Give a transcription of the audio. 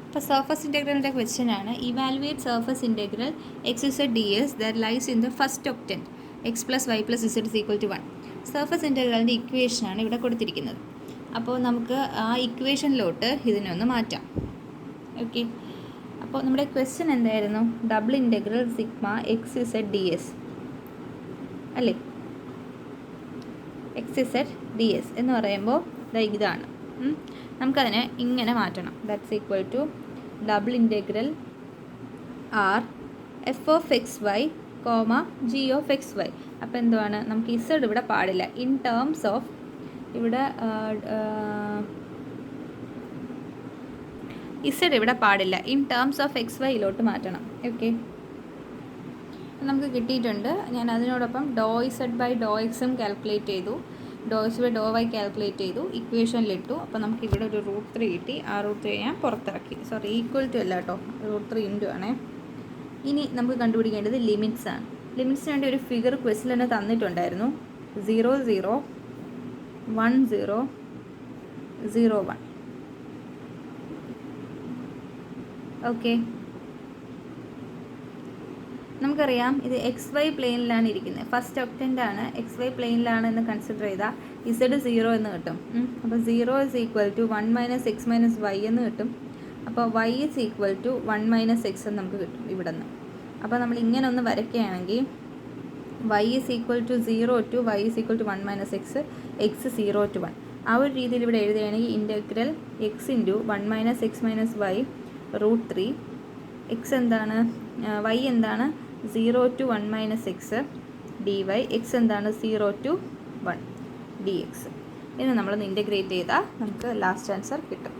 അപ്പോൾ സർഫസ് ഇൻ്റഗ്രലിൻ്റെ ക്വസ്റ്റ്യൻ ആണ്. Evaluate surface integral x z d s that lies in the first octant x plus y plus z is equal to 1. Surface ഇൻ്റഗ്രലിൻ്റെ ഇക്വേഷനാണ് ഇവിടെ കൊടുത്തിരിക്കുന്നത്. അപ്പോൾ നമുക്ക് ആ ഇക്വേഷനിലോട്ട് ഇതിനെ ഒന്ന് മാറ്റാം. ഓക്കെ, അപ്പോൾ നമ്മുടെ ക്വസ്റ്റ്യൻ എന്തായിരുന്നു? Double integral sigma x z d s അല്ലേ? എക്സ് ഇസഡ് ഡി എസ് എന്ന് പറയുമ്പോൾ ഇതാണ്. നമുക്കതിനെ ഇങ്ങനെ മാറ്റണം. That's equal to double integral r f of x y comma g of x y. അപ്പോൾ എന്തുവാണ്? നമുക്ക് ഇസഡ് ഇവിടെ പാടില്ല. ഇൻ ടേംസ് ഓഫ് ഇവിടെ ഇസഡ് ഇവിടെ പാടില്ല. ഇൻ ടേംസ് ഓഫ് എക്സ് വൈയിലോട്ട് മാറ്റണം. ഓക്കെ, നമുക്ക് കിട്ടിയിട്ടുണ്ട്. ഞാൻ അതിനോടൊപ്പം ഡോ ഇസഡ് ബൈ ഡോ എക്സും കാൽക്കുലേറ്റ് ചെയ്തു, do x by do y calculate ചെയ്തു, ഇക്വേഷനിലിട്ടു. അപ്പോൾ നമുക്ക് ഇവിടെ ഒരു √3 കിട്ടി. ആ √3 ഞാൻ പുറത്തിറക്കി. സോറി, ഈക്വൽ ടു അല്ല കേട്ടോ, √3 ഇൻറ്റു ആണേ. ഇനി നമുക്ക് കണ്ടുപിടിക്കേണ്ടത് ലിമിറ്റ്സ് ആണ്. ലിമിറ്റ്സിന് വേണ്ടി ഒരു ഫിഗർ ക്വസ്റ്റിൽ തന്നെ തന്നിട്ടുണ്ടായിരുന്നു. 0 0 1 0 0 1. ഓക്കെ, നമുക്കറിയാം ഇത് എക്സ് വൈ പ്ലെയിനിലാണ് ഇരിക്കുന്നത്. ഫസ്റ്റ് ഒക്ടൻ്റ് ആണ്, എക്സ് വൈ പ്ലെയിനിലാണെന്ന് കൺസിഡർ ചെയ്താൽ ഇസഡ് 0 എന്ന് കിട്ടും. അപ്പോൾ 0 is equal to 1 minus x minus y എന്ന് കിട്ടും. അപ്പോൾ y is equal to 1 minus x എന്ന് നമുക്ക് കിട്ടും ഇവിടെ നിന്ന്. അപ്പോൾ നമ്മൾ ഇങ്ങനെ ഒന്ന് വരയ്ക്കുകയാണെങ്കിൽ y is equal to 0 to y is equal to 1 minus x, x 0 to 1. ആ ഒരു രീതിയിൽ ഇവിടെ എഴുതുകയാണെങ്കിൽ integral x into 1 minus x minus y √3. X എന്താണ്? വൈ എന്താണ്? 0 to 1 minus x d y. X എന്താണ്? 0 ടു 1 ഡി എക്സ്. ഇനി നമ്മളൊന്ന് ഇൻ്റഗ്രേറ്റ് ചെയ്താൽ നമുക്ക് ലാസ്റ്റ് ആൻസർ കിട്ടും.